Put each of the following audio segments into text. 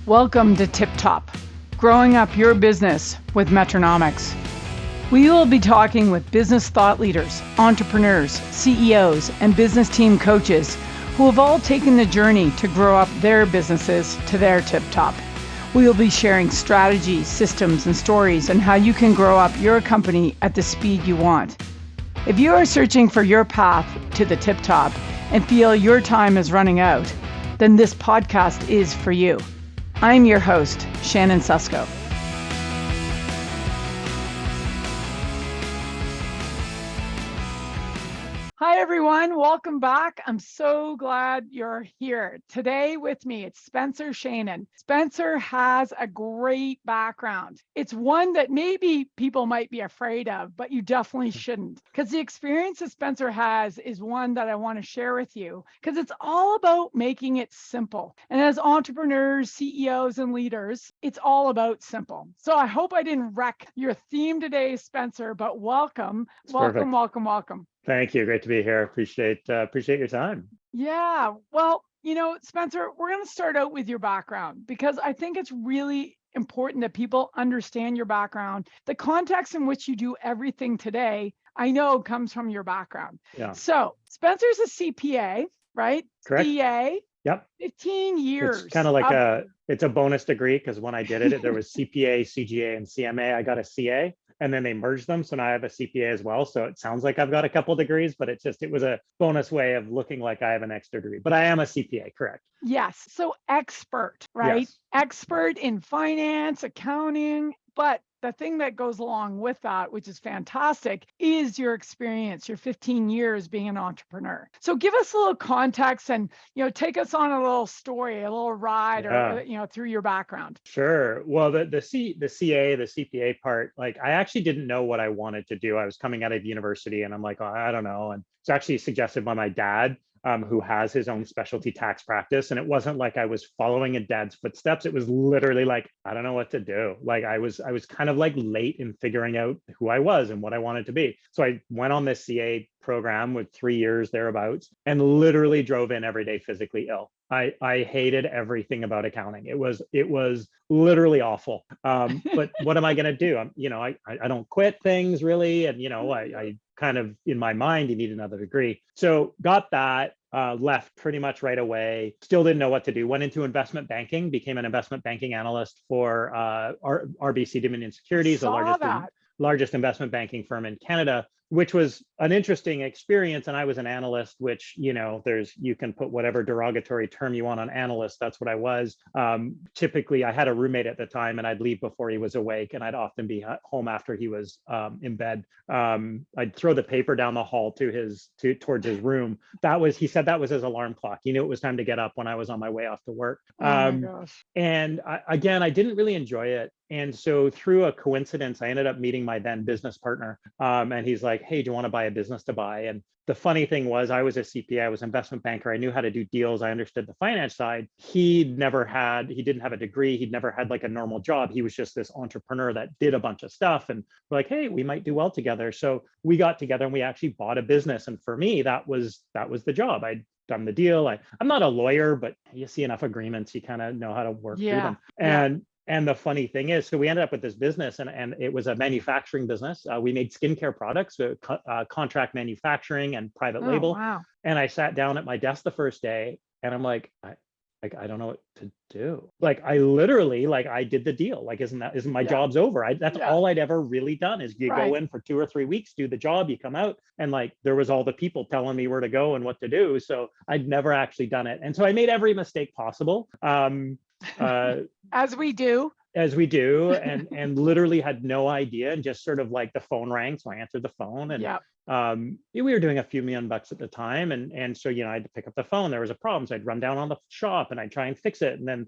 Welcome to Tip Top, growing up your business with Metronomics. We will be talking with business thought leaders, entrepreneurs, CEOs, and business team coaches who have all taken the journey to grow up their businesses to their tip top. We will be sharing strategies, systems, and stories on how you can grow up your company at the speed you want. If you are searching for your path to the tip top and feel your time is running out, then this podcast is for you. I'm your host, Sheinin. Hi, everyone. Welcome back. I'm so glad you're here. Today with me, it's Spencer Sheinin. Spencer has a great background. It's one that maybe people might be afraid of, but you definitely shouldn't, because the experience that Spencer has is one that I want to share with you, because it's all about making it simple. And as entrepreneurs, CEOs, and leaders, it's all about simple. So I hope I didn't wreck your theme today, Spencer, but welcome. Welcome. Thank you. Great to be here. Appreciate your time. Yeah. Well, Spencer, we're going to start out with your background, because I think it's really important that people understand your background. The context in which you do everything today, I know, comes from your background. Yeah. So Spencer's a CPA, right? Correct. CA. Yep. 15 years. It's kind of like it's a bonus degree, because when I did it, there was CPA, CGA, and CMA. I got a CA. And then they merged them. So now I have a CPA as well. So it sounds like I've got a couple degrees, but it was a bonus way of looking like I have an extra degree. But I am a CPA, correct? Yes. So expert, right? Yes. Expert in finance, accounting. But the thing that goes along with that, which is fantastic, is your experience, your 15 years being an entrepreneur. So give us a little context and, take us on a little story, a little ride, or, through your background. Sure. Well, the CA, the CPA part, like I actually didn't know what I wanted to do. I was coming out of university and I'm like, oh, I don't know. And it's actually suggested by my dad, who has his own specialty tax practice. And it wasn't like I was following in dad's footsteps. It was literally like, I don't know what to do. Like I was kind of like late in figuring out who I was and what I wanted to be. So I went on this CA program with 3 years thereabouts and literally drove in every day physically ill. I hated everything about accounting. It was literally awful. But what am I going to do? I don't quit things really. And, I kind of, in my mind, you need another degree. So got that, left pretty much right away. Still didn't know what to do. Went into investment banking, became an investment banking analyst for RBC Dominion Securities, the largest investment banking firm in Canada, which was an interesting experience. And I was an analyst, which, you can put whatever derogatory term you want on analyst. That's what I was. Typically, I had a roommate at the time and I'd leave before he was awake and I'd often be home after he was in bed. I'd throw the paper down the hall towards his room. He said that was his alarm clock. He knew it was time to get up when I was on my way off to work. Oh my gosh. And I didn't really enjoy it. And so through a coincidence, I ended up meeting my then business partner. And he's like, hey, do you want to buy a business to buy? And the funny thing was I was a CPA, I was an investment banker. I knew how to do deals. I understood the finance side. He didn't have a degree. He'd never had like a normal job. He was just this entrepreneur that did a bunch of stuff. And we're like, hey, we might do well together. So we got together and we actually bought a business. And for me, that was the job. I'd done the deal. I'm not a lawyer, but you see enough agreements, you kind of know how to work through them. And the funny thing is, so we ended up with this business and it was a manufacturing business. We made skincare products, contract manufacturing and private label. Wow. And I sat down at my desk the first day and I'm like, I don't know what to do. Like, I literally, I did the deal. Like, isn't my job's over? That's all I'd ever really done is you go in for 2 or 3 weeks, do the job, you come out. And there was all the people telling me where to go and what to do. So I'd never actually done it. And so I made every mistake possible. As we do, and literally had no idea, and just sort of like the phone rang, so I answered the phone, and we were doing a few $1 million at the time, and so I had to pick up the phone. There was a problem, so I'd run down on the shop and I'd try and fix it, and then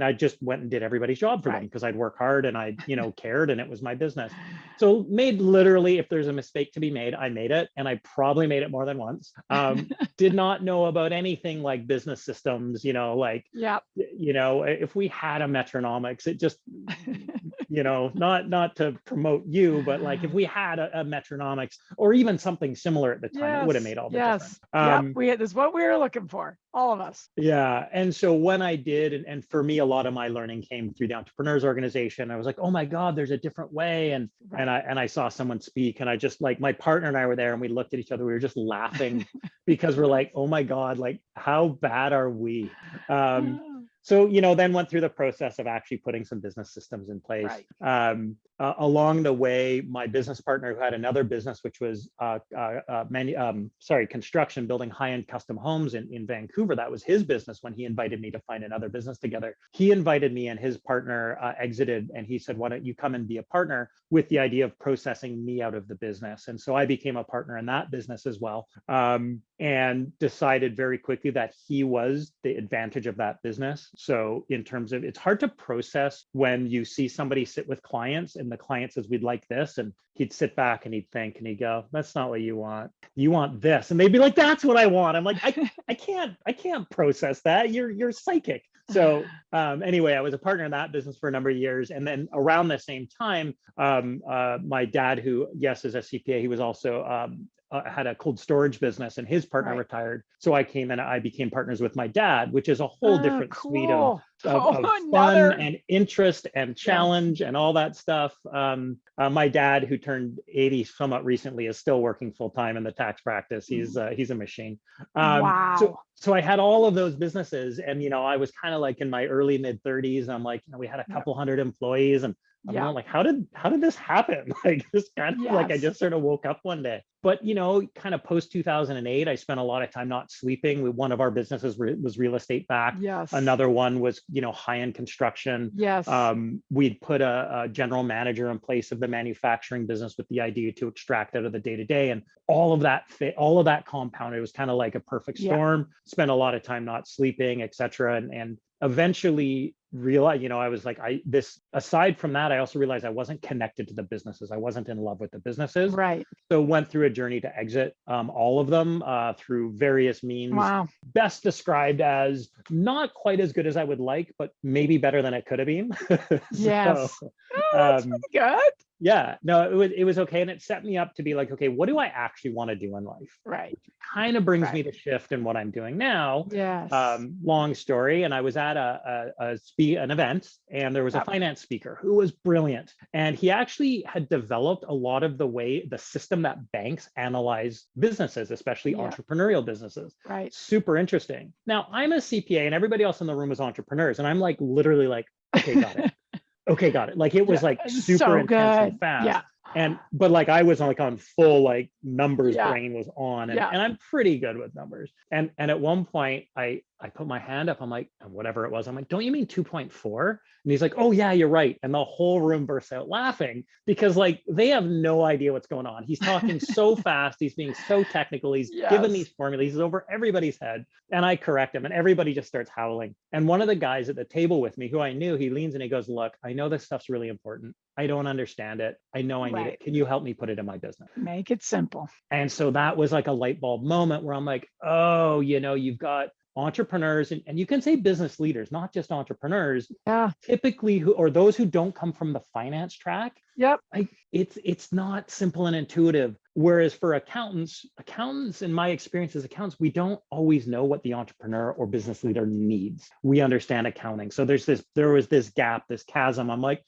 I just went and did everybody's job for them because I'd work hard and I cared, and it was my business. So made literally, if there's a mistake to be made, I made it, and I probably made it more than once. Did not know about anything like business systems, if we had a Metronomics, it just not to promote you, but like if we had a Metronomics or even something similar at the time, it would have made all the difference. Yep. This is what we were looking for, all of us. Yeah. And so when I did, and for me, a lot of my learning came through the Entrepreneurs Organization. I was like, oh my God, there's a different way. And I saw someone speak, and I just like, my partner and I were there, and we looked at each other. We were just laughing because we're like, oh my God, like how bad are we? So, then went through the process of actually putting some business systems in place. Along the way, my business partner, who had another business, which was construction, building high-end custom homes in Vancouver. That was his business. When he invited me to find another business together, he invited me, and his partner exited, and he said, why don't you come and be a partner, with the idea of processing me out of the business. And so I became a partner in that business as well, and decided very quickly that he was the advantage of that business. So in terms of, it's hard to process when you see somebody sit with clients and the client says, we'd like this. And he'd sit back and he'd think, and he'd go, that's not what you want. You want this. And they'd be like, that's what I want. I'm like, I can't process that. You're psychic. So anyway, I was a partner in that business for a number of years. And then around the same time, my dad, who, yes, is a CPA, he was also had a cold storage business, and his partner retired. So I came and I became partners with my dad, which is a whole different suite of fun and interest and challenge and all that stuff. My dad, who turned 80 somewhat recently, is still working full time in the tax practice. He's a machine. So I had all of those businesses, and I was kind of like in my early mid 30s. And I'm like, we had a couple hundred employees, and I'm like, how did this happen? Like, this kind of like, I just sort of woke up one day. But kind of post 2008, I spent a lot of time not sleeping. One of our businesses was real estate backed. Another one was high-end construction. We'd put a general manager in place of the manufacturing business with the idea to extract out of the day-to-day, and all of that compounded. It was kind of like a perfect storm. Spent a lot of time not sleeping, etc. And eventually realized, I was like, aside from that, I also realized I wasn't connected to the businesses. I wasn't in love with the businesses. So went through a journey to exit all of them through various means. Best described as not quite as good as I would like, but maybe better than it could have been. That's pretty good. Yeah, no, it was okay. And it set me up to be like, okay, what do I actually want to do in life? Which kind of brings me to shift in what I'm doing now. Long story. And I was at an event, and there was a finance speaker who was brilliant. And he actually had developed a lot of the system that banks analyze businesses, especially entrepreneurial businesses. Super interesting. Now, I'm a CPA, and everybody else in the room was entrepreneurs. And I'm like, literally like, okay, got it. Okay, got it. Like, it was like super intense and fast. But like, I was like on full like numbers brain was on, and I'm pretty good with numbers. And at one point I put my hand up, I'm like, whatever it was, I'm like, don't you mean 2.4? And he's like, oh yeah, you're right. And the whole room bursts out laughing, because like, they have no idea what's going on. He's talking so fast, he's being so technical, he's given these formulas, he's over everybody's head. And I correct him, and everybody just starts howling. And one of the guys at the table with me, who I knew, he leans and he goes, look, I know this stuff's really important. I don't understand it. I know I need it. Can you help me put it in my business? Make it simple. And so that was like a light bulb moment where I'm like, oh, you've got entrepreneurs, and you can say business leaders, not just entrepreneurs, typically or those who don't come from the finance track. Like, it's not simple and intuitive. Whereas for accountants, in my experience as accountants, we don't always know what the entrepreneur or business leader needs. We understand accounting. So there was this gap, this chasm. I'm like,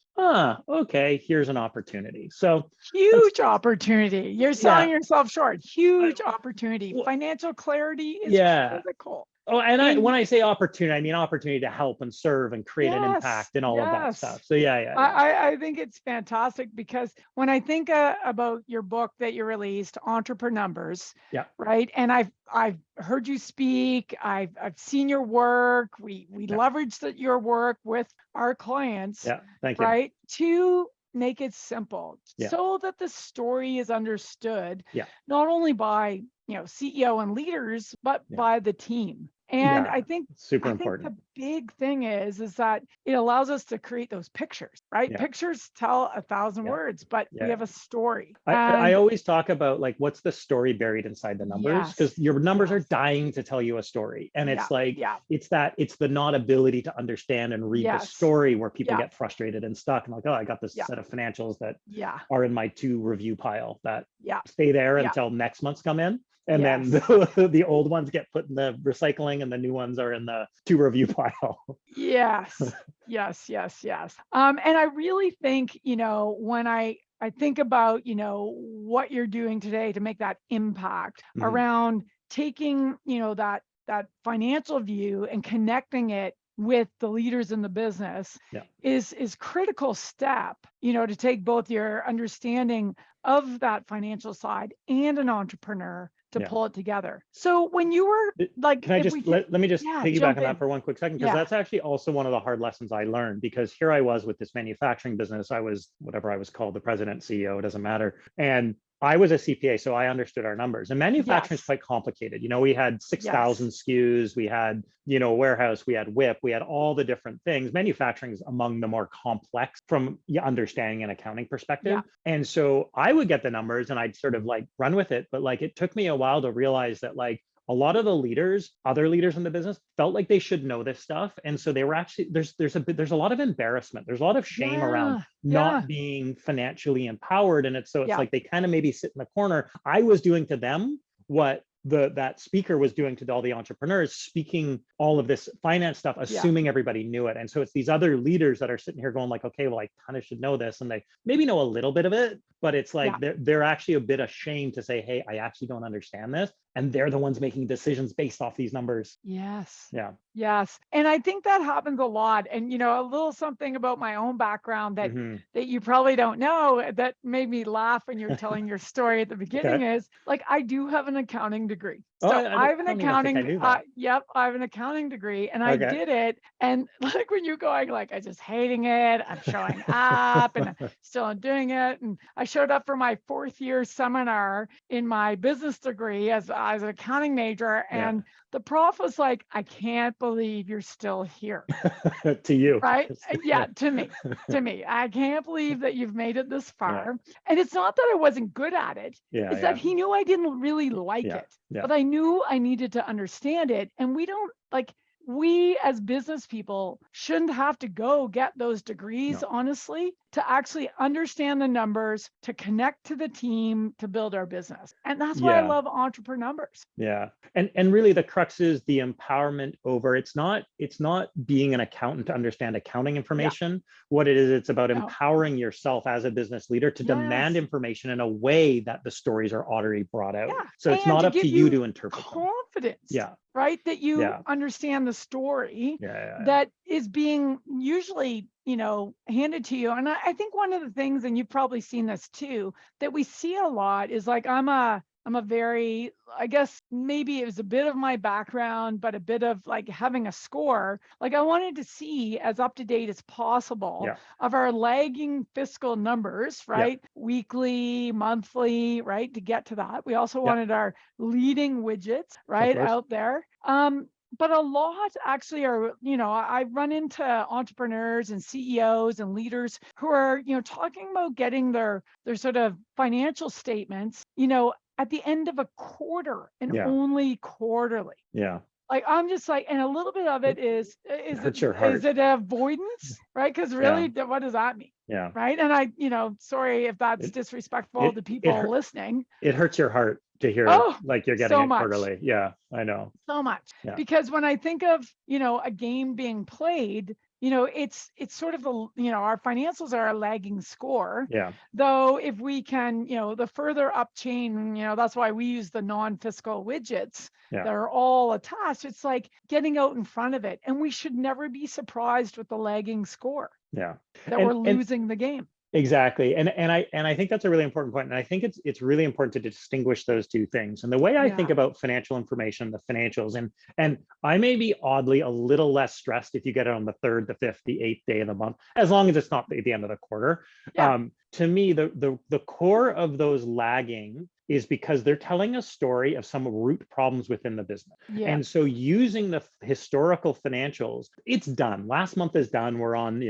okay, here's an opportunity. So huge opportunity. You're selling yourself short. Huge opportunity. Financial clarity is critical. Oh, and when I say opportunity, I mean opportunity to help and serve and create an impact and all of that stuff. So I think it's fantastic, because when I think about your book that you released, Entreprenumbers, right? And I've heard you speak. I've seen your work. We leverage your work with our clients. Thank you. Right, to make it simple, so that the story is understood, not only by CEO and leaders, but by the team. And I think super I think important. the big thing is that it allows us to create those pictures, right? Yeah. Pictures tell 1,000 Yeah. words, but we Yeah. have a story. I And always talk about like what's the story buried inside the numbers, yes, because your numbers are yes, dying to tell you a story. And yeah, it's like yeah, it's the not ability to understand and read the yes, story where people yeah, get frustrated and stuck and like, oh, I got this yeah, set of financials that yeah, are in my to review pile that yeah, stay there yeah, until next month's come in. And then yes. the old ones get put in the recycling and the new ones are in the to review pile. Yes, yes, yes, yes. And I really think, when I think about, what you're doing today to make that impact Mhm. around taking, that financial view and connecting it with the leaders in the business Yeah. is critical step, to take both your understanding of that financial side and an entrepreneur to Yeah. pull it together. So when you were like, Can I if just we could, let me just yeah, piggyback jump on that in. for one quick second? Because Yeah. that's actually also one of the hard lessons I learned, because here I was with this manufacturing business. I was whatever I was called, the president, CEO, it doesn't matter. And I was a CPA, so I understood our numbers. And manufacturing is Yes. quite complicated. We had 6,000 Yes. SKUs, we had, warehouse, we had WIP, we had all the different things. Manufacturing is among the more complex from understanding and accounting perspective. Yeah. And so I would get the numbers and I'd sort of like run with it. But like it took me a while to realize that like a lot of the leaders, other leaders in the business, felt like they should know this stuff, and so they were actually there's a lot of embarrassment, there's a lot of shame around Yeah. Yeah. not being financially empowered, and it's Yeah. like they kind of maybe sit in the corner. I was doing to them what that speaker was doing to all the entrepreneurs, speaking all of this finance stuff, Yeah. assuming everybody knew it. And so it's these other leaders that are sitting here going like, okay, well, I kind of should know this, and they maybe know a little bit of it, but it's like Yeah. they're actually a bit ashamed to say, hey, I actually don't understand this, and they're the ones making decisions based off these numbers. Yes. Yeah. Yes. And I think that happens a lot. And a little something about my own background that Mm-hmm. that you probably don't know that made me laugh when you're telling your story at the beginning Okay. is like I do have an accounting degree. Oh, So I have I an don't even think I accounting, knew that. yep, I have an accounting degree and I Okay. did it. And like when you're going like I just hating it, I'm showing up and still doing it. And I showed up for my 4th year seminar in my business degree as an accounting major. Yeah. And the prof was like, I can't believe you're still here. To you. Right? Yeah, to me. To me. I can't believe that you've made it this Yeah. far. And it's not that I wasn't good at it. Yeah. It's Yeah. that he knew I didn't really like Yeah. it. Yeah. But I knew I needed to understand it. And we don't like we as business people shouldn't have to go get those degrees, No. honestly, to actually understand the numbers, to connect to the team, to build our business. And that's why I Yeah. love entrepreneurs. Yeah. And really the crux is the empowerment over it's not being an accountant to understand accounting Yeah. information. What it is, it's about No. empowering yourself as a business leader to demand Yes. information in a way that the stories are already brought out. Yeah. So it's And not to up to give you you to interpret them. confidence, Yeah. right? That you Yeah. understand the story Yeah. Yeah. that is being usually, handed to you. And I think one of the things, and you've probably seen this too, that we see a lot is like I'm a very, I guess maybe it was a bit of my background, but a bit of like having a score. Like I wanted to see as up to date as possible Yeah. of our lagging fiscal numbers, Yeah. right? Weekly, monthly, right? To get to that. We also Yeah. wanted our leading widgets, Of right? course. Out there. But a lot actually are, I run into entrepreneurs and CEOs and leaders who are, talking about getting their sort of financial statements, at the end of a quarter and Yeah. only quarterly. Yeah. Like I'm just like, and a little bit of it is It it hurts your heart. avoidance, right? Because Yeah. really, what does that mean? Yeah. Right. And I, sorry if that's It disrespectful it to it people hurt listening. it hurts your heart to hear Oh, like you're getting so it much. quarterly. Yeah, I know. So much. Yeah. Because when I think of, a game being played, it's sort of our financials are a lagging score. Yeah. Though if we can, the further up chain, that's why we use the non-fiscal widgets Yeah. that are all attached. It's like getting out in front of it. And we should never be surprised with the lagging score Yeah. that we're And losing the game. exactly. And I think that's a really important point. And I think it's really important to distinguish those two things. And the way I think Yeah. about financial information, the financials, and I may be oddly a little less stressed if you get it on the 3rd, the 5th, the 8th day of the month, as long as it's not the end of the quarter. Yeah. to me, the core of those lagging is because they're telling a story of some root problems within the business. Yeah. And so using the historical financials, it's done. Last month is done. We're on,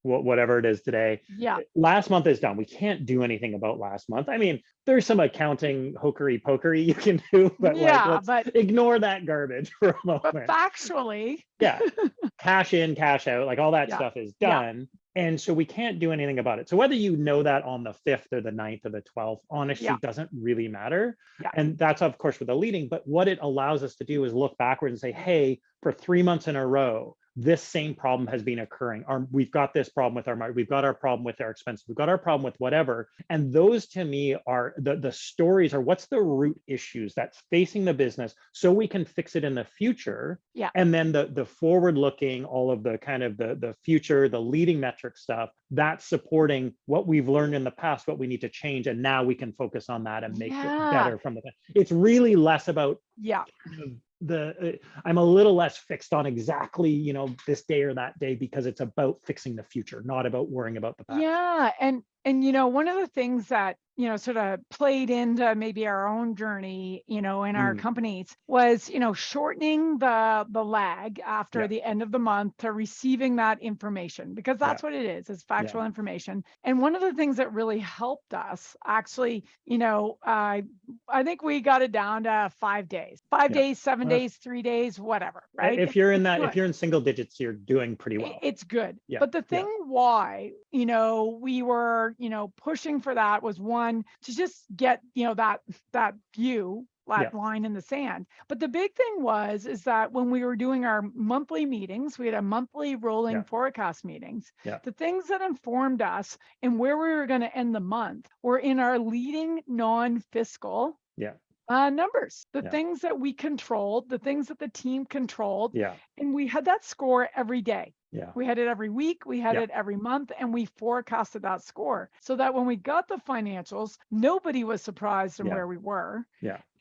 whatever it is today. Yeah. Last month is done. We can't do anything about last month. I mean, there's some accounting hokery pokery you can do, but let's ignore that garbage for a moment. But factually. Yeah. Cash in, cash out, like all that stuff is done. Yeah. And so we can't do anything about it. So whether you know that on the 5th or the 9th or the 12th, honestly, doesn't really matter. Yeah. And that's, of course, with the leading. But what it allows us to do is look backwards and say, hey, for 3 months in a row, this same problem has been occurring. We've got this problem with our market. We've got our problem with our expenses. We've got our problem with whatever. And those to me are the stories, are what's the root issues that's facing the business so we can fix it in the future. Yeah. And then the forward looking, all of the kind of the future, the leading metric stuff, that's supporting what we've learned in the past, what we need to change. And now we can focus on that and make it better from the, it's really less about I'm a little less fixed on exactly, this day or that day, because it's about fixing the future, not about worrying about the past. Yeah. And one of the things that, sort of played into maybe our own journey, in our companies was, shortening the lag after the end of the month to receiving that information, because that's what it is. It's factual information. And one of the things that really helped us actually, I think we got it down to 5 days, 5 days, 7 days, 3 days, whatever, right? If you're in single digits, you're doing pretty well. It's good. Yeah. But the thing why, we were, pushing for that was, one, to just get, that view, that line in the sand. But the big thing is that when we were doing our monthly meetings, we had a monthly rolling forecast meetings. The things that informed us and where we were going to end the month were in our leading non-fiscal numbers, the things that we controlled, the things that the team controlled. And we had that score every day. We had it every week, we had it every month, and we forecasted that score so that when we got the financials, nobody was surprised in where we were.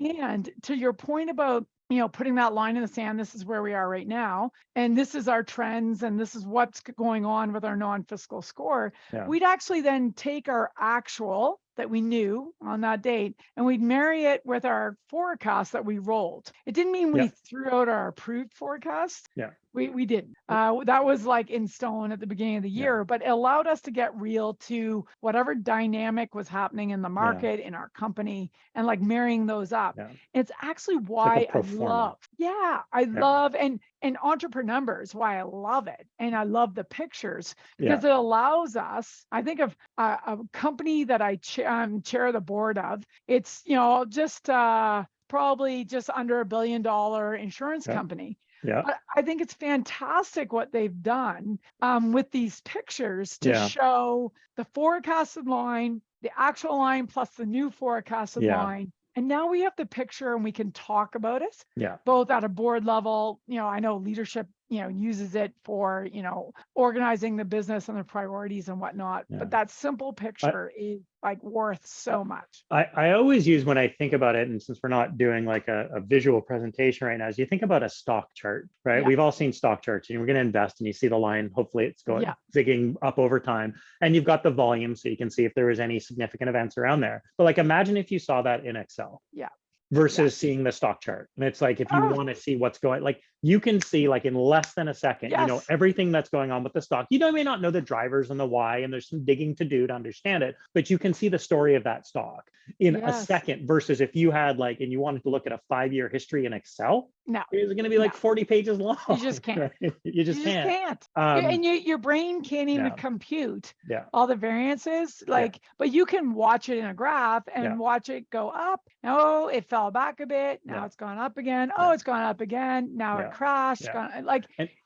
And to your point about, putting that line in the sand, this is where we are right now, and this is our trends, and this is what's going on with our non-fiscal score. We'd actually then take our actual that we knew on that date, and we'd marry it with our forecast that we rolled. It didn't mean we threw out our approved forecast. We didn't. That was like in stone at the beginning of the year, but it allowed us to get real to whatever dynamic was happening in the market, in our company, and like marrying those up. It's actually why I love, and entrepreneurs, why I love it. And I love the pictures because it allows us, I think of a company that I chair the board of. It's, just probably just under $1 billion insurance company. But I think it's fantastic what they've done with these pictures to show the forecasted line, the actual line plus the new forecasted line. And now we have the picture and we can talk about it, both at a board level. I know leadership, uses it for, organizing the business and the priorities and whatnot. But that simple picture is like worth so much. I always use, when I think about it, and since we're not doing like a visual presentation right now, is you think about a stock chart, right? We've all seen stock charts, and we're going to invest and you see the line, hopefully it's going zigging up over time, and you've got the volume so you can see if there was any significant events around there. But like, imagine if you saw that in Excel. Versus seeing the stock chart. And it's like, if you want to see what's going, like you can see like in less than a second, everything that's going on with the stock. May not know the drivers and the why, and there's some digging to do to understand it, but you can see the story of that stock in a second, versus if you had like, and you wanted to look at a 5-year history in Excel, it's going to be like 40 pages long. You just can't. You just can't. And your brain can't even compute all the variances. But you can watch it in a graph and watch it go up. Oh, it fell back a bit. Now it's gone up again. Oh, it's gone up again. Now it crashed.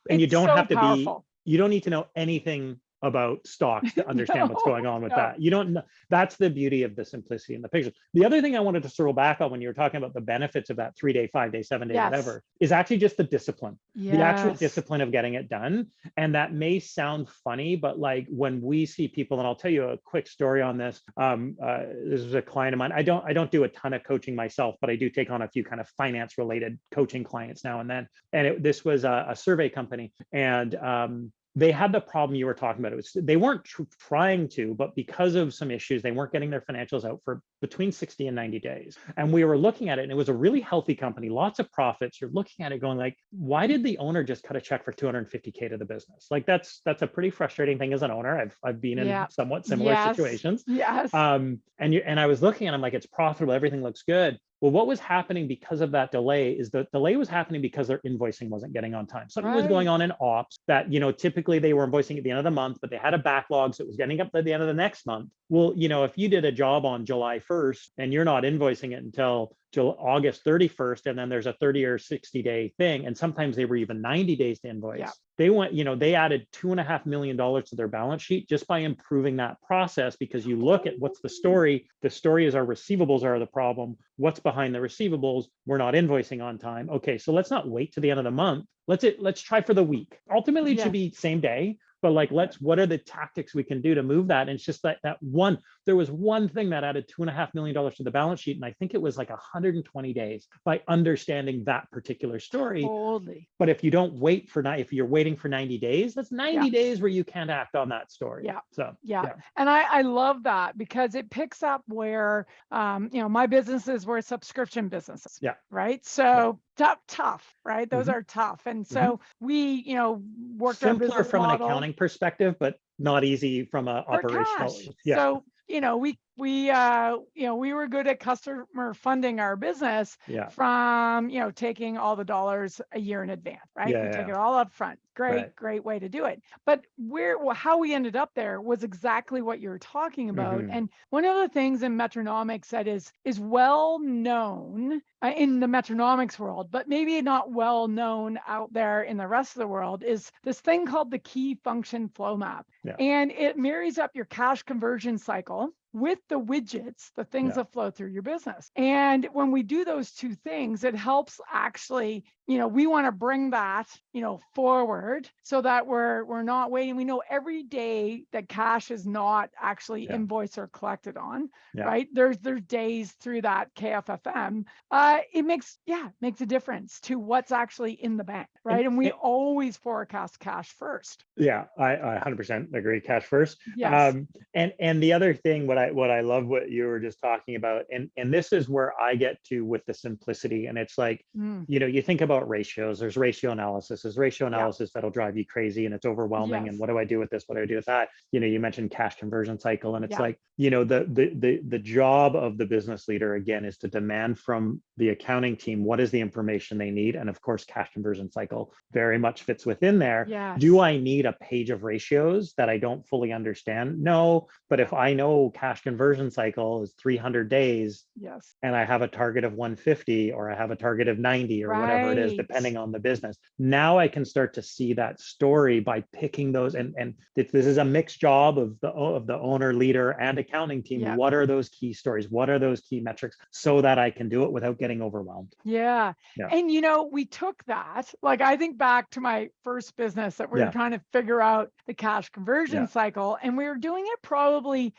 And you don't have to powerful. You don't need to know anything about stocks to understand what's going on with that. You don't know. That's the beauty of the simplicity in the picture. The other thing I wanted to circle back on when you were talking about the benefits of that 3-day, 5-day, 7-day, whatever, is actually just the discipline, the actual discipline of getting it done. And that may sound funny, but like when we see people, and I'll tell you a quick story on this. This was a client of mine. I don't do a ton of coaching myself, but I do take on a few kind of finance related coaching clients now and then. And this was a survey company. And they had the problem you were talking about. It was they weren't trying to, but because of some issues, they weren't getting their financials out for between 60 and 90 days. And we were looking at it, and it was a really healthy company, lots of profits. You're looking at it going like, why did the owner just cut a check for 250K to the business? Like that's a pretty frustrating thing as an owner. I've been in somewhat similar situations. Yes. And I was looking and I'm like, it's profitable, everything looks good. Well, what was happening because of that delay is the delay was happening because their invoicing wasn't getting on time. Something was going on in ops that, tyically they were invoicing at the end of the month, but they had a backlog. So it was getting up to the end of the next month. Well, if you did a job on July 1st and you're not invoicing it until August 31st, and then there's a 30 or 60 day thing. And sometimes they were even 90 days to invoice. Yeah. They went, they added $2.5 million to their balance sheet just by improving that process, because you look at what's the story. The story is our receivables are the problem. What's behind the receivables? We're not invoicing on time. Okay, so let's not wait to the end of the month. Let's try for the week. Ultimately, it should be same day. But like, what are the tactics we can do to move that? And it's just that there was one thing that added $2.5 million to the balance sheet. And I think it was like 120 days by understanding that particular story. Totally. But if you don't wait if you're waiting for 90 days, that's 90 days where you can't act on that story. Yeah. So, And I love that, because it picks up where, my businesses were subscription businesses. Yeah. Right. So tough, right? Those are tough. And so we, worked our simpler business from model an accounting perspective, but not easy from a operational. Yeah. So, we were good at customer funding our business from, taking all the dollars a year in advance, right? We take it all up front. Great way to do it. But how we ended up there was exactly what you're talking about. And one of the things in Metronomics that is well known in the Metronomics world, but maybe not well known out there in the rest of the world, is this thing called the key function flow map. And it marries up your cash conversion cycle with the widgets, the things that flow through your business. And when we do those two things, it helps actually, we want to bring that, forward so that we're not waiting. We know every day that cash is not actually invoiced or collected on, right? There's days through that KFFM. It makes a difference to what's actually in the bank, right? And we always forecast cash first. Yeah, I 100% agree. Cash first. Yes. And the other thing, what I love what you were just talking about, and this is where I get to with the simplicity. And it's like, you think about ratios. There's ratio analysis. There's ratio analysis that'll drive you crazy, and it's overwhelming. And what do I do with this? What do I do with that? You mentioned cash conversion cycle, and it's like, the job of the business leader again is to demand from the accounting team what is the information they need, and of course, cash conversion cycle very much fits within there. Yes. Do I need a page of ratios that I don't fully understand? No, but if I know cash conversion cycle is 300 days, and I have a target of 150, or I have a target of 90, or whatever it is, depending on the business, now I can start to see that story by picking those. And this is a mixed job of the owner, leader, and accounting team. What are those key stories? What are those key metrics, so that I can do it without getting overwhelmed? Yeah. And we took that, like, I think back to my first business that we were trying to figure out the cash conversion cycle, and we were doing it probably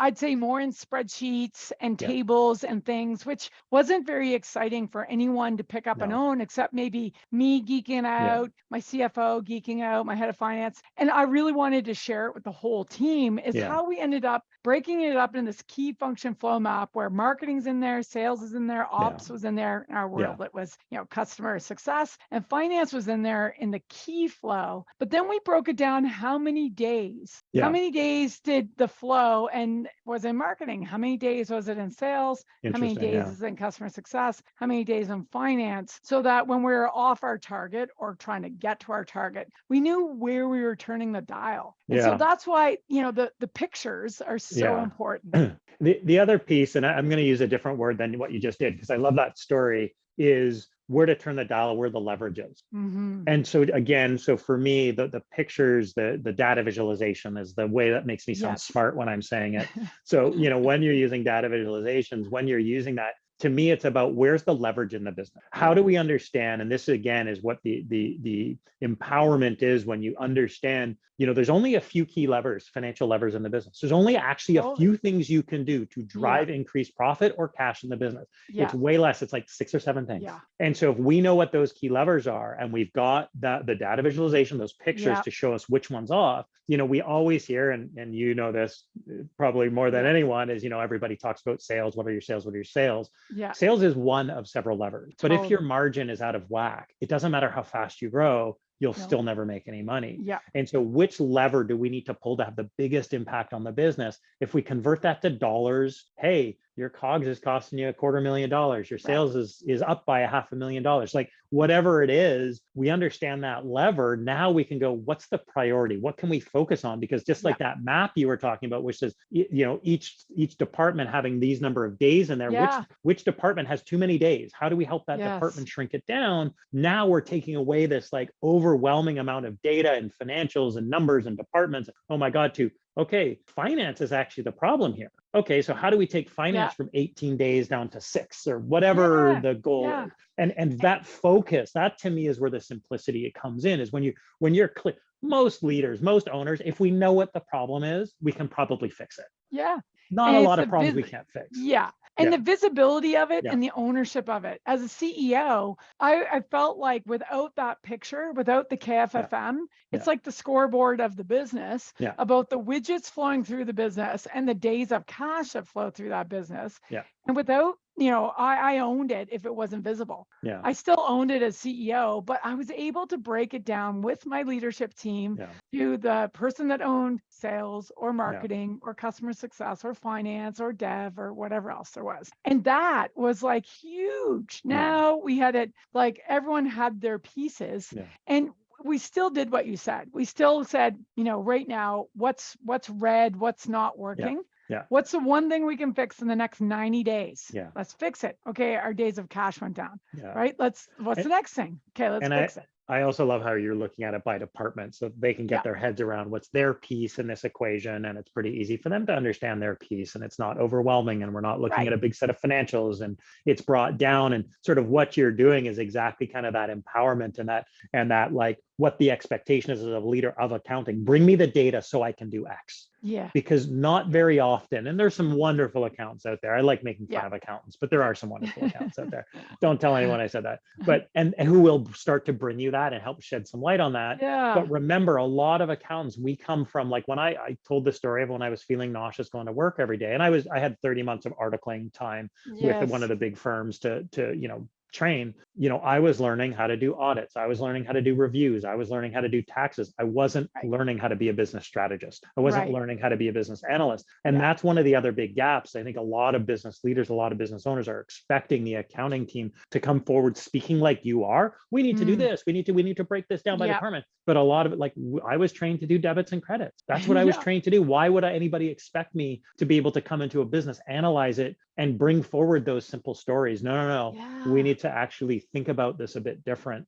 I'd say more in spreadsheets and tables and things, which wasn't very exciting for anyone to pick up and own, except maybe me geeking out, my CFO geeking out, my head of finance. And I really wanted to share it with the whole team, is how we ended up breaking it up in this key function flow map, where marketing's in there, sales is in there, ops was in there. In our world, it was, customer success, and finance was in there in the key flow. But then we broke it down, how many days did the flow and was in marketing? How many days was it in sales? How many days is in customer success? How many days in finance? So that when we were off our target or trying to get to our target, we knew where we were turning the dial. And so that's why, the pictures are so important. The other piece, and I'm going to use a different word than what you just did, because I love that story, is where to turn the dial, where the leverage is. And so again, for me, the pictures, the data visualization is the way that makes me sound smart when I'm saying it. So, when you're using data visualizations, when you're using that, to me, it's about where's the leverage in the business? How do we understand? And this again is what the empowerment is when you understand, there's only a few key levers, financial levers in the business. There's only actually a few things you can do to drive increased profit or cash in the business. It's way less. It's like 6 or 7 things. And so if we know what those key levers are, and we've got the data visualization, those pictures to show us which one's off, we always hear, and this probably more than anyone, is, everybody talks about sales. What are your sales? What are your sales? Sales is one of several levers. But if your margin is out of whack, it doesn't matter how fast you grow, you'll still never make any money. And so which lever do we need to pull to have the biggest impact on the business? If we convert that to dollars, hey, your COGS is costing you $250,000. Your sales is up by $500,000. Like whatever it is, we understand that lever. Now we can go, what's the priority? What can we focus on? Because just like that map you were talking about, which says, each department having these number of days in there, which department has too many days? How do we help that department shrink it down? Now we're taking away this like overwhelming amount of data and financials and numbers and departments. Oh my God, okay, finance is actually the problem here. Okay, so how do we take finance from 18 days down to 6 or whatever the goal is? And that focus, that to me is where the simplicity comes in, is when you're clear. Most leaders, most owners, if we know what the problem is, we can probably fix it. Not a lot of problems we can't fix. And the visibility of it and the ownership of it. As a CEO, I felt like without that picture, without the KFFM, it's like the scoreboard of the business about the widgets flowing through the business and the days of cash that flow through that business. And without, I owned it if it wasn't visible. I still owned it as CEO, but I was able to break it down with my leadership team to the person that owned sales or marketing or customer success or finance or dev or whatever else there was. And that was like huge. Now we had it like everyone had their pieces and we still did what you said. We still said, right now, what's red, what's not working. What's the one thing we can fix in the next 90 days? Let's fix it. Okay, our days of cash went down. Right? What's the next thing? Okay, let's fix it. I also love how you're looking at it by department, so they can get their heads around what's their piece in this equation, and it's pretty easy for them to understand their piece, and it's not overwhelming, and we're not looking at a big set of financials, and it's brought down, and sort of what you're doing is exactly kind of that empowerment and that like what the expectation is as a leader of accounting. Bring me the data so I can do X. Because not very often, and there's some wonderful accountants out there. I like making fun of accountants, but there are some wonderful accountants out there. Don't tell anyone I said that. But and who will start to bring you that and help shed some light on that. But remember, a lot of accountants, we come from, like when I told the story of when I was feeling nauseous going to work every day, and I had 30 months of articling time with one of the big firms to train. I was learning how to do audits. I was learning how to do reviews. I was learning how to do taxes. I wasn't learning how to be a business strategist. I wasn't learning how to be a business analyst. And that's one of the other big gaps. I think a lot of business leaders, a lot of business owners are expecting the accounting team to come forward speaking like you are. We need to do this. We need to break this down by department. But a lot of it, like I was trained to do debits and credits. That's what I was trained to do. Why would anybody expect me to be able to come into a business, analyze it, and bring forward those simple stories? No. We need to actually think about this a bit different,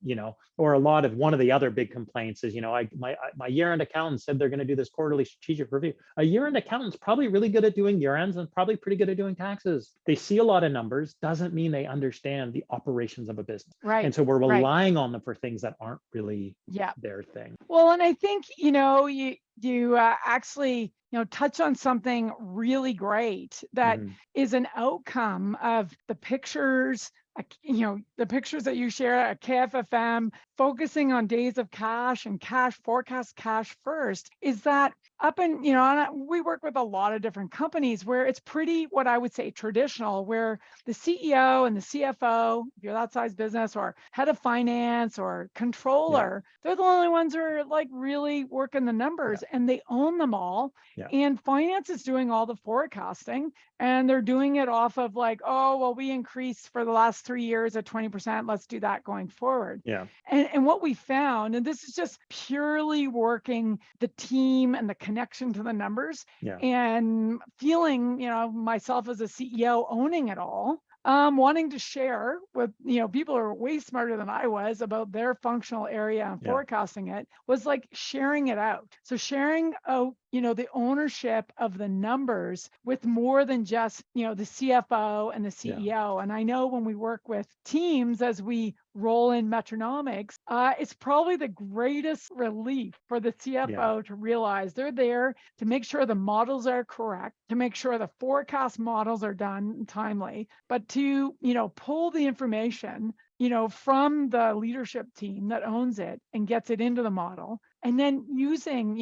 or one of the other big complaints is, my year-end accountant said they're going to do this quarterly strategic review. A year-end accountant's probably really good at doing year-ends and probably pretty good at doing taxes. They see a lot of numbers, doesn't mean they understand the operations of a business. And so we're relying on them for things that aren't really their thing. Well, and I think, you actually, touch on something really great that is an outcome of the pictures, the pictures that you share at KFFM, focusing on days of cash and cash forecast, cash first, is that we work with a lot of different companies where it's pretty, what I would say, traditional, where the CEO and the CFO, if you're that size business, or head of finance or controller, they're the only ones who are like really working the numbers and they own them all. And finance is doing all the forecasting, and they're doing it off of like, oh, well, we increased for the last 3 years at 20%. Let's do that going forward. And what we found, and this is just purely working the team and the connection to the numbers and feeling, myself as a CEO owning it all. Wanting to share with, people who are way smarter than I was about their functional area and Yeah. forecasting it was like sharing it out. So sharing out, the ownership of the numbers with more than just, the CFO and the Yeah. CEO. And I know when we work with teams as we roll in Metronomics, it's probably the greatest relief for the Yeah. CFO to realize they're there to make sure the models are correct, to make sure the forecast models are done timely, but to, pull the information, from the leadership team that owns it and gets it into the model. And then using,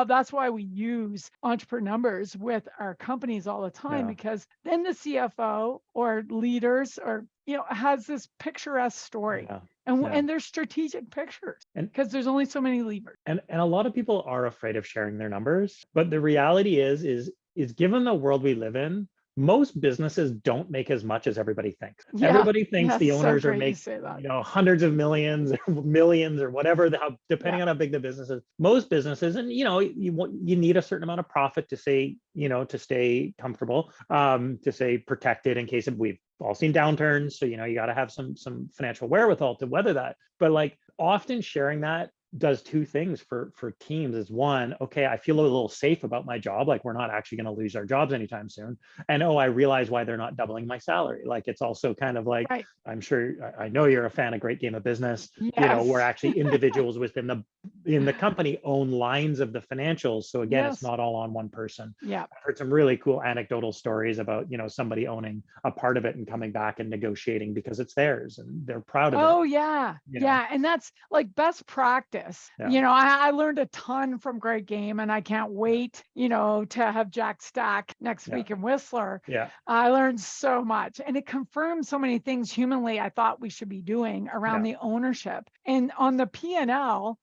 that's why we use entrepreneur numbers with our companies all the time, Yeah. because then the CFO or leaders or, has this picturesque story. Yeah. And, Yeah. and there's strategic pictures And because there's only so many levers. and a lot of people are afraid of sharing their numbers, but the reality is given the world we live in, most businesses don't make as much as everybody thinks. Yeah, Everybody thinks that's the so owners are great you making, say that. hundreds of millions or millions or whatever, depending Yeah. on how big the business is. Most businesses, and you need a certain amount of profit to say, to stay comfortable, to stay protected in case of we've all seen downturns. So, you got to have some financial wherewithal to weather that. But like often sharing that does two things for teams. Is one, okay, I feel a little safe about my job, like we're not actually going to lose our jobs anytime soon, and I realize why they're not doubling my salary. Like it's also kind of like, Right. I'm sure, I know you're a fan of Great Game of Business, Yes. where actually individuals within the company own lines of the financials. So again, it's Yes. not all on one person. Yeah. I've heard some really cool anecdotal stories about, somebody owning a part of it and coming back and negotiating because it's theirs and they're proud of it. Oh, yeah. You know? Yeah. And that's like best practice. Yeah. I learned a ton from Great Game, and I can't wait, to have Jack Stack next Yeah. week in Whistler. Yeah. I learned so much, and it confirmed so many things humanly I thought we should be doing around Yeah. the ownership. And on the P&L,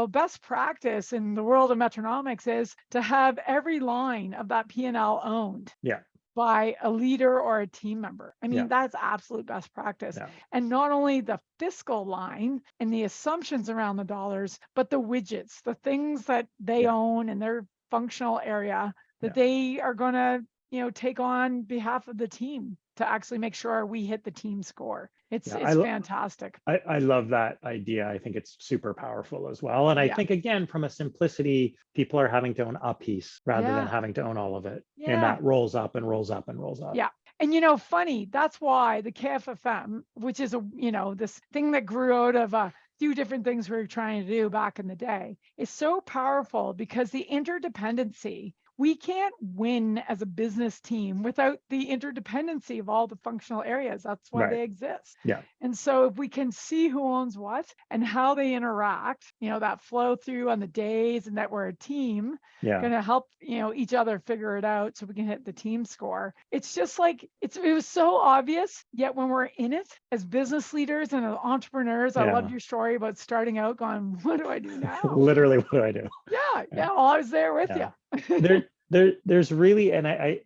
best practice in the world of Metronomics is to have every line of that P&L owned Yeah. by a leader or a team member. I mean, Yeah. that's absolute best practice. Yeah. And not only the fiscal line and the assumptions around the dollars, but the widgets, the things that they Yeah. own in their functional area that Yeah. they are going to, take on behalf of the team to actually make sure we hit the team score. It's fantastic. I love that idea. I think it's super powerful as well. And I Yeah. think, again, from a simplicity, people are having to own a piece rather than Yeah. having to own all of it. Yeah. And that rolls up and rolls up and rolls up. Yeah. And funny, that's why the KFFM, which is this thing that grew out of a few different things we were trying to do back in the day, is so powerful because the interdependency, we can't win as a business team without the interdependency of all the functional areas. That's why Right. they exist. Yeah. And so if we can see who owns what and how they interact, that flow through on the days and that we're a team, Yeah. going to help, each other figure it out so we can hit the team score. It's just like, it was so obvious, yet when we're in it as business leaders and as entrepreneurs, I loved your story about starting out going, what do I do now? Literally, what do I do? Yeah. Well, I was there with you. There's really, and I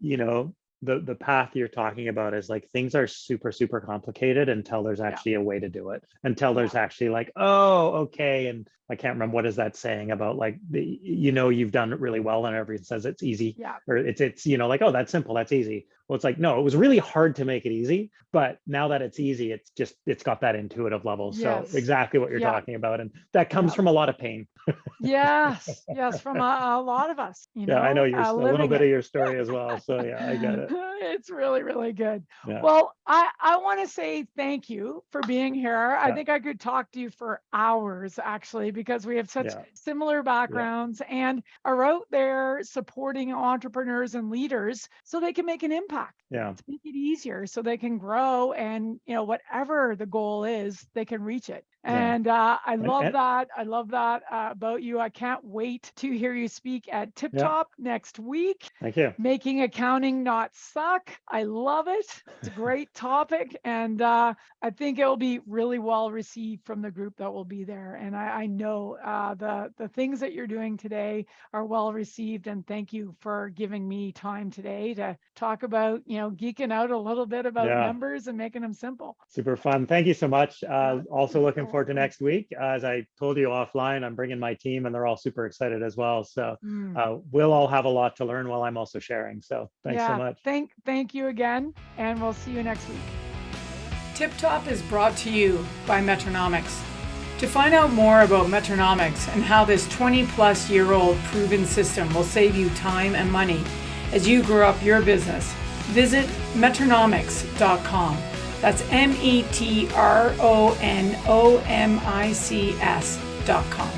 the path you're talking about is like things are super, super complicated until there's actually a way to do it, until there's actually like, oh, okay. And I can't remember, what is that saying about like, you've done it really well and everyone says it's easy, or it's like, oh, that's simple, that's easy. Well, it's like, no, it was really hard to make it easy, but now that it's easy, it's got that intuitive level. Yes. So exactly what you're talking about. And that comes from a lot of pain. Yes, from a lot of us, Yeah, I know a little bit of your story as well. So yeah, I get it. It's really, really good. Yeah. Well, I want to say thank you for being here. I think I could talk to you for hours, actually, because we have such similar backgrounds and are out there supporting entrepreneurs and leaders so they can make an impact. Yeah. To make it easier so they can grow and, whatever the goal is, they can reach it. And I love that. I love that about you. I can't wait to hear you speak at Tip Top next week. Thank you. Making accounting not suck. I love it. It's a great topic. And I think it will be really well received from the group that will be there. And I know the things that you're doing today are well received. And thank you for giving me time today to talk about, geeking out a little bit about numbers and making them simple. Super fun. Thank you so much. Also looking forward to next week. As I told you offline, I'm bringing my team and they're all super excited as well. So we'll all have a lot to learn while I'm also sharing. So thanks so much. Thank you again. And we'll see you next week. Tip Top is brought to you by Metronomics. To find out more about Metronomics and how this 20-plus year old proven system will save you time and money as you grow up your business, visit Metronomics.com. That's Metronomics.com.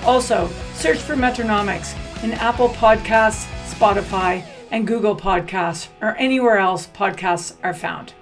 Also, search for Metronomics in Apple Podcasts, Spotify, and Google Podcasts, or anywhere else podcasts are found.